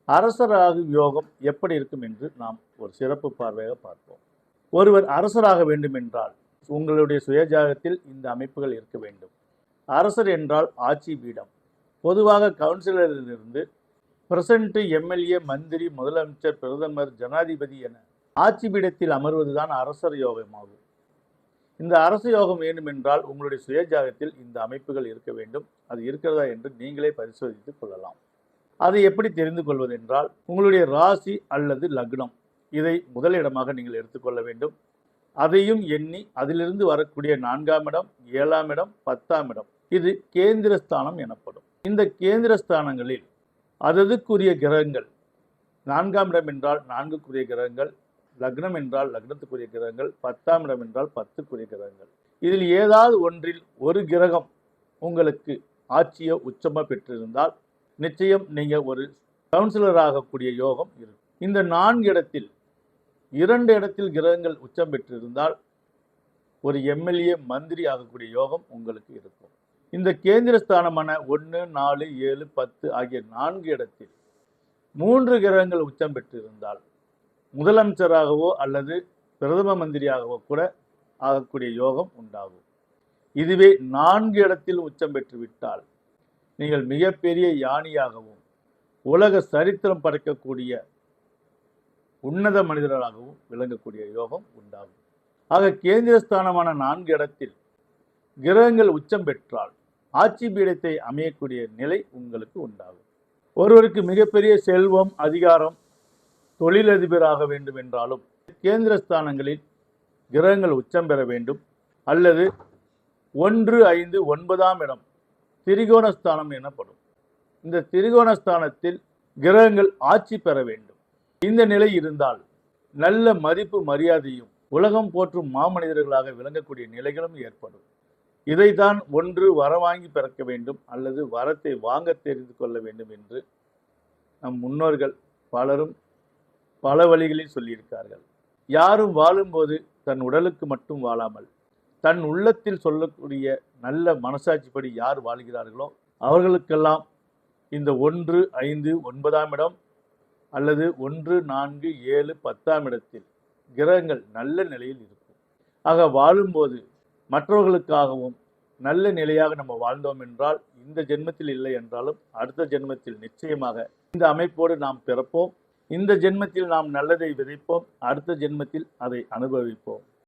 அரசராகும் யோகம் எப்படி இருக்கும் என்று நாம் ஒரு சிறப்பு பார்வையாக பார்ப்போம். ஒருவர் அரசராக வேண்டும் என்றால் உங்களுடைய சுயஜாகத்தில் இந்த அமைப்புகள் இருக்க வேண்டும். அரசர் என்றால் ஆட்சி பீடம். பொதுவாக கவுன்சிலரிலிருந்து பிரசிடென்ட், எம்எல்ஏ, மந்திரி, முதலமைச்சர், பிரதமர், ஜனாதிபதி என ஆட்சி பீடத்தில் அமர்வதுதான் அரசர் யோகமாகும். இந்த அரச யோகம் வேண்டும் என்றால் உங்களுடைய சுயஜாகத்தில் இந்த அமைப்புகள் இருக்க வேண்டும். அது இருக்கிறதா என்று நீங்களே பரிசோதித்துக் கொள்ளலாம். அதை எப்படி தெரிந்து கொள்வது என்றால் உங்களுடைய ராசி அல்லது லக்னம், இதை முதலிடமாக நீங்கள் எடுத்துக்கொள்ள வேண்டும். அதையும் எண்ணி அதிலிருந்து வரக்கூடிய 4ஆம் இடம், 7ஆம் இடம், 10ஆம் இடம், இது கேந்திர ஸ்தானம் எனப்படும். இந்த கேந்திர ஸ்தானங்களில் அதற்குரிய கிரகங்கள், 4ஆம் இடம் என்றால் 4க்குரிய கிரகங்கள், லக்னம் என்றால் லக்னத்துக்குரிய கிரகங்கள், 10ஆம் இடம் என்றால் 10க்குரிய கிரகங்கள். இதில் ஏதாவது ஒன்றில் ஒரு கிரகம் உங்களுக்கு ஆட்சியோ உச்சமோ பெற்றிருந்தால் நிச்சயம் நீங்கள் ஒரு கவுன்சிலர் ஆகக்கூடிய யோகம் இருக்கும். இந்த 4 இடத்தில் 2 இடத்தில் கிரகங்கள் உச்சம் பெற்றிருந்தால் ஒரு எம்எல்ஏ, மந்திரி ஆகக்கூடிய யோகம் உங்களுக்கு இருக்கும். இந்த கேந்திர ஸ்தானமான 1, 4, 7, 10 ஆகிய 4 இடத்தில் 3 கிரகங்கள் உச்சம் பெற்றிருந்தால் முதலமைச்சராகவோ அல்லது பிரதம மந்திரியாகவோ கூட ஆகக்கூடிய யோகம் உண்டாகும். இதுவே 4 இடத்தில் உச்சம் பெற்றுவிட்டால் நீங்கள் மிகப்பெரிய யானியாகவும் உலக சரித்திரம் படைக்கக்கூடிய உன்னத மனிதர்களாகவும் விளங்கக்கூடிய யோகம் உண்டாகும். ஆக கேந்திரஸ்தானமான 4 இடத்தில் கிரகங்கள் உச்சம் பெற்றால் ஆட்சி பீடத்தை அமையக்கூடிய நிலை உங்களுக்கு உண்டாகும். ஒருவருக்கு மிகப்பெரிய செல்வம், அதிகாரம், தொழிலதிபராக வேண்டும் என்றாலும் கேந்திரஸ்தானங்களில் கிரகங்கள் உச்சம் பெற வேண்டும். அல்லது 1, 5, 9ஆம் இடம் திரிகோணஸ்தானம் எனப்படும். இந்த திரிகோணஸ்தானத்தில் கிரகங்கள் ஆட்சி பெற வேண்டும். இந்த நிலை இருந்தால் நல்ல மதிப்பு, மரியாதையும் உலகம் போற்றும் மாமனிதர்களாக விளங்கக்கூடிய நிலைகளும் ஏற்படும். இதைத்தான் ஒன்று வரவாங்கி பிறக்க வேண்டும் அல்லது வரத்தை வாங்க தெரிந்து கொள்ள வேண்டும் என்று நம் முன்னோர்கள் பலரும் பல வழிகளில் சொல்லியிருக்கார்கள். யாரும் வாழும்போது தன் உடலுக்கு மட்டும் வாழாமல் தன் உள்ளத்தில் சொல்லக்கூடிய நல்ல மனசாட்சிப்படி யார் வாழ்கிறார்களோ அவர்களுக்கெல்லாம் இந்த 1, 5, 9ஆம் இடம் அல்லது 1, 4, 7, 10ஆம் இடத்தில் கிரகங்கள் நல்ல நிலையில் இருக்கும். ஆக வாழும்போது மற்றவர்களுக்காகவும் நல்ல நிலையாக நம்ம வாழ்ந்தோம் என்றால் இந்த ஜென்மத்தில் இல்லை என்றாலும் அடுத்த ஜென்மத்தில் நிச்சயமாக இந்த அமைப்போடு நாம் பிறப்போம். இந்த ஜென்மத்தில் நாம் நல்லதை விதைப்போம், அடுத்த ஜென்மத்தில் அதை அனுபவிப்போம்.